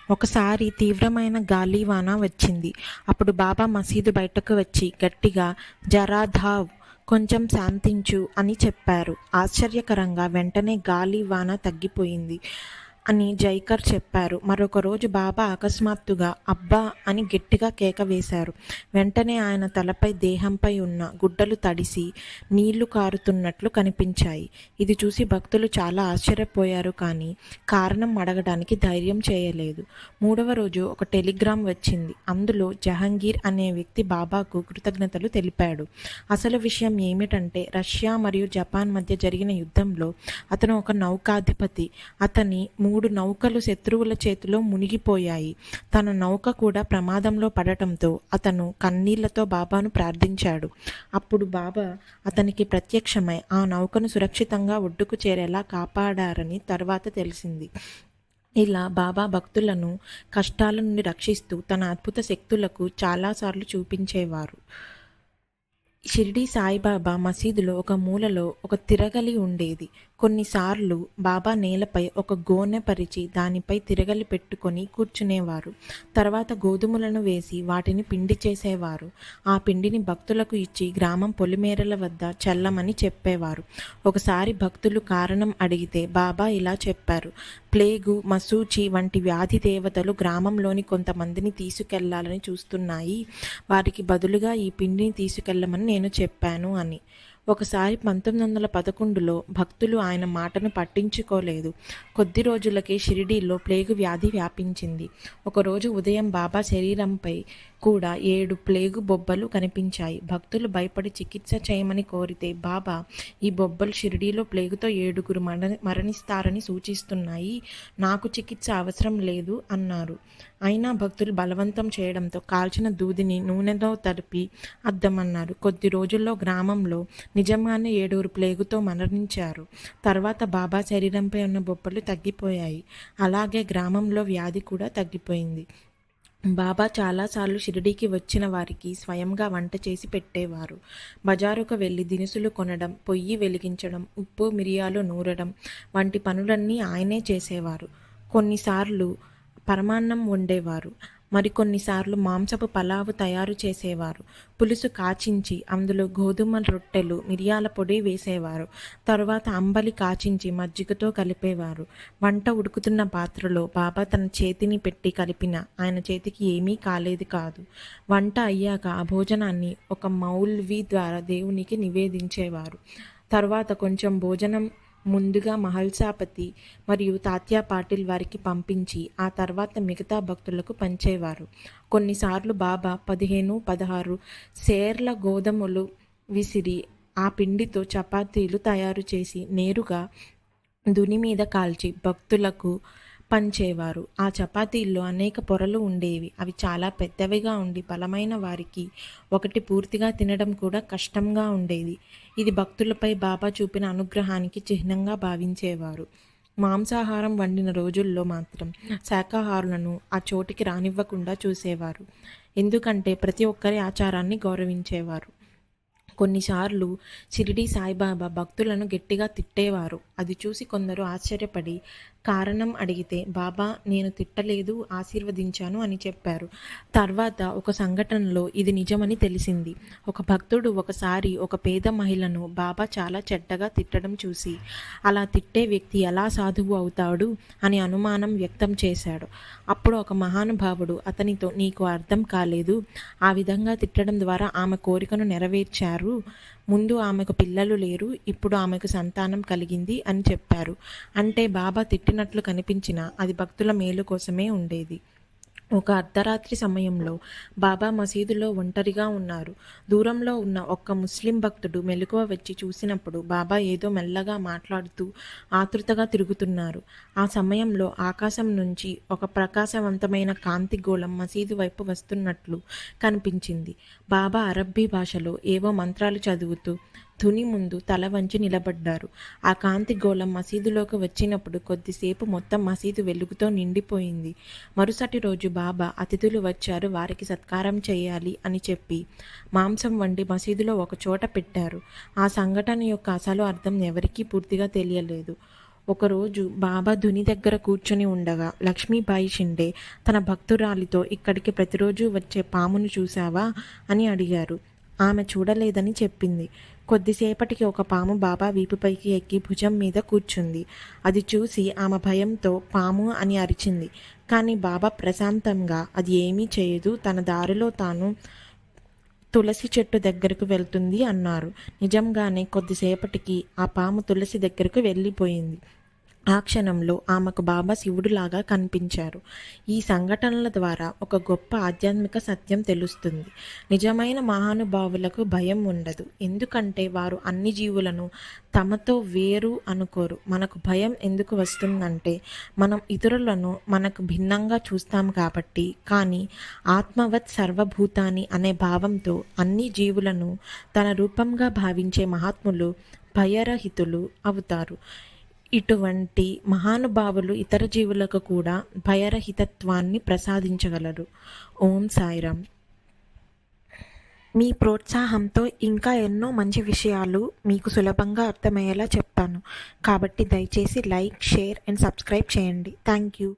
ఒకసారి తీవ్రమైన గాలివాన వచ్చింది. అప్పుడు బాబా మసీదు బయటకు వచ్చి గట్టిగా జరాధావ్, కొంచెం శాంతించు అని చెప్పారు. ఆశ్చర్యకరంగా వెంటనే గాలి వాన తగ్గిపోయింది అని జైకర్ చెప్పారు. మరొక రోజు బాబా అకస్మాత్తుగా అబ్బా అని గట్టిగా కేక వేశారు. వెంటనే ఆయన తలపై, దేహంపై ఉన్న గుడ్డలు తడిసి నీళ్లు కారుతున్నట్లు కనిపించాయి. ఇది చూసి భక్తులు చాలా ఆశ్చర్యపోయారు. కానీ కారణం అడగడానికి ధైర్యం చేయలేదు. మూడవ రోజు ఒక టెలిగ్రామ్ వచ్చింది. అందులో జహంగీర్ అనే వ్యక్తి బాబాకు కృతజ్ఞతలు తెలిపాడు. అసలు విషయం ఏమిటంటే రష్యా మరియు జపాన్ మధ్య జరిగిన యుద్ధంలో అతను ఒక నౌకాధిపతి. అతని 3 నౌకలు శత్రువుల చేతిలో మునిగిపోయాయి. తన నౌక కూడా ప్రమాదంలో పడటంతో అతను కన్నీళ్లతో బాబాను ప్రార్థించాడు. అప్పుడు బాబా అతనికి ప్రత్యక్షమై ఆ నౌకను సురక్షితంగా ఒడ్డుకు చేరేలా కాపాడారని తర్వాత తెలిసింది. ఇలా బాబా భక్తులను కష్టాల నుండి రక్షిస్తూ తన అద్భుత శక్తులకు చాలాసార్లు చూపించేవారు. షిరిడీ సాయిబాబా మసీదులో ఒక మూలలో ఒక తిరగలి ఉండేది. కొన్నిసార్లు బాబా నేలపై ఒక గోనె పరిచి దానిపై తిరగలి పెట్టుకొని కూర్చునేవారు. తర్వాత గోధుమలను వేసి వాటిని పిండి చేసేవారు. ఆ పిండిని భక్తులకు ఇచ్చి గ్రామం పొలిమేరల వద్ద చల్లమని చెప్పేవారు. ఒకసారి భక్తులు కారణం అడిగితే బాబా ఇలా చెప్పారు: ప్లేగు, మసూచి వంటి వ్యాధి దేవతలు గ్రామంలోని కొంతమందిని తీసుకెళ్లాలని చూస్తున్నాయి. వారికి బదులుగా ఈ పిండిని తీసుకెళ్లమని నేను చెప్పాను అని. ఒకసారి 1911లో భక్తులు ఆయన మాటను పట్టించుకోలేదు. కొద్ది రోజులకే షిరిడీలో ప్లేగు వ్యాధి వ్యాపించింది. ఒకరోజు ఉదయం బాబా శరీరంపై కూడా 7 ప్లేగు బొబ్బలు కనిపించాయి. భక్తులు భయపడి చికిత్స చేయమని కోరితే బాబా, ఈ బొబ్బలు షిరిడీలో ప్లేగుతో 7గురు మరణిస్తారని సూచిస్తున్నాయి, నాకు చికిత్స అవసరం లేదు అన్నారు. అయినా భక్తులు బలవంతం చేయడంతో కాల్చిన దూదిని నూనెతో తడిపి అద్దమన్నారు. కొద్ది రోజుల్లో గ్రామంలో నిజంగానే 7గురు ప్లేగుతో మరణించారు. తర్వాత బాబా శరీరంపై ఉన్న బొబ్బలు తగ్గిపోయాయి. అలాగే గ్రామంలో వ్యాధి కూడా తగ్గిపోయింది. బాబా చాలాసార్లు షిరిడీకి వచ్చిన వారికి స్వయంగా వంట చేసి పెట్టేవారు. బజారుకు వెళ్ళి దినుసులు కొనడం, పొయ్యి వెలిగించడం, ఉప్పు మిరియాలు నూరడం వంటి పనులన్నీ ఆయనే చేసేవారు. కొన్నిసార్లు పరమాన్నం వండేవారు. మరికొన్నిసార్లు మాంసపు పలావు తయారు చేసేవారు. పులుసు కాచించి అందులో గోధుమ రొట్టెలు, మిరియాల పొడి వేసేవారు. తరువాత అంబలి కాచించి మజ్జిగతో కలిపేవారు. వంట ఉడుకుతున్న పాత్రలో బాబా తన చేతిని పెట్టి కలిపిన ఆయన చేతికి ఏమీ కాలేదు కాదు. వంట అయ్యాక ఆ భోజనాన్ని ఒక మౌల్వీ ద్వారా దేవునికి నివేదించేవారు. తరువాత కొంచెం భోజనం ముందుగా మహల్సాపతి మరియు తాత్యా పాటిల్ వారికి పంపించి ఆ తర్వాత మిగతా భక్తులకు పంచేవారు. కొన్నిసార్లు బాబా 15-16 సేర్ల గోధుమలు విసిరి ఆ పిండితో చపాతీలు తయారు చేసి నేరుగా దుని మీద కాల్చి భక్తులకు పంచేవారు. ఆ చపాతీల్లో అనేక పొరలు ఉండేవి. అవి చాలా పెద్దవిగా ఉండి బలమైన వారికి ఒకటి పూర్తిగా తినడం కూడా కష్టంగా ఉండేది. ఇది భక్తులపై బాబా చూపిన అనుగ్రహానికి చిహ్నంగా భావించేవారు. మాంసాహారం వండిన రోజుల్లో మాత్రం శాకాహారులను ఆ చోటికి రానివ్వకుండా చూసేవారు. ఎందుకంటే ప్రతి ఒక్కరి ఆచారాన్ని గౌరవించేవారు. కొన్నిసార్లు షిరిడీ సాయిబాబా భక్తులను గట్టిగా తిట్టేవారు. అది చూసి కొందరు ఆశ్చర్యపడి కారణం అడిగితే బాబా, నేను తిట్టలేదు, ఆశీర్వదించాను అని చెప్పారు. తర్వాత ఒక సంఘటనలో ఇది నిజమని తెలిసింది. ఒక భక్తుడు ఒకసారి ఒక పేద మహిళను బాబా చాలా చెడ్డగా తిట్టడం చూసి అలా తిట్టే వ్యక్తి ఎలా సాధువు అవుతాడు అని అనుమానం వ్యక్తం చేశాడు. అప్పుడు ఒక మహానుభావుడు అతనితో, నీకు అర్థం కాలేదు, ఆ విధంగా తిట్టడం ద్వారా ఆమె కోరికను నెరవేర్చారు. ముందు ఆమెకు పిల్లలు లేరు, ఇప్పుడు ఆమెకు సంతానం కలిగింది అని చెప్పారు. అంటే బాబా తిట్టినట్లు కనిపించినా అది భక్తుల మేలు కోసమే ఉండేది. ఒక అర్ధరాత్రి సమయంలో బాబా మసీదులో ఒంటరిగా ఉన్నారు. దూరంలో ఉన్న ఒక్క ముస్లిం భక్తుడు మెలకువ వచ్చి చూసినప్పుడు బాబా ఏదో మెల్లగా మాట్లాడుతూ ఆతృతగా తిరుగుతున్నారు. ఆ సమయంలో ఆకాశం నుంచి ఒక ప్రకాశవంతమైన కాంతి గోళం మసీదు వైపు వస్తున్నట్లు కనిపించింది. బాబా అరబ్బీ భాషలో ఏవో మంత్రాలు చదువుతూ ధుని ముందు తల వంచి నిలబడ్డారు. ఆ కాంతి గోళం మసీదులోకి వచ్చినప్పుడు కొద్దిసేపు మొత్తం మసీదు వెలుగుతో నిండిపోయింది. మరుసటి రోజు బాబా అతిథులు వచ్చారు, వారికి సత్కారం చేయాలి అని చెప్పి మాంసం వండి మసీదులో ఒక చోట పెట్టారు. ఆ సంఘటన యొక్క అసలు అర్థం ఎవరికీ పూర్తిగా తెలియలేదు. ఒకరోజు బాబా ధుని దగ్గర కూర్చొని ఉండగా లక్ష్మీబాయి షిండే తన భక్తురాలితో ఇక్కడికి ప్రతిరోజు వచ్చే పామును చూశావా అని అడిగారు. ఆమె చూడలేదని చెప్పింది. కొద్దిసేపటికి ఒక పాము బాబా వీపుపైకి ఎక్కి భుజం మీద కూర్చుంది. అది చూసి ఆమె భయంతో పాము అని అరిచింది. కానీ బాబా ప్రశాంతంగా అది ఏమీ చేయదు, తన దారిలో తాను తులసి చెట్టు దగ్గరకు వెళ్తుంది అన్నారు. నిజంగానే కొద్దిసేపటికి ఆ పాము తులసి దగ్గరకు వెళ్ళిపోయింది. ఆ క్షణంలో ఆమెకు బాబా శివుడులాగా కనిపించారు. ఈ సంఘటనల ద్వారా ఒక గొప్ప ఆధ్యాత్మిక సత్యం తెలుస్తుంది. నిజమైన మహానుభావులకు భయం ఉండదు, ఎందుకంటే వారు అన్ని జీవులను తమతో వేరు అనుకోరు. మనకు భయం ఎందుకు వస్తుందంటే మనం ఇతరులను మనకు భిన్నంగా చూస్తాం కాబట్టి. కానీ ఆత్మవత్ సర్వభూతాని అనే భావంతో అన్ని జీవులను తన రూపంగా భావించే మహాత్ములు భయరహితులు అవుతారు. ఇటువంటి మహానుభావులు ఇతర జీవులకు కూడా భయరహితత్వాన్ని ప్రసాదించగలరు. ఓం సాయిరామ్. మీ ప్రోత్సాహంతో ఇంకా ఎన్నో మంచి విషయాలు మీకు సులభంగా అర్థమయ్యేలా చెప్తాను. కాబట్టి దయచేసి లైక్, షేర్ అండ్ సబ్స్క్రైబ్ చేయండి. Thank you.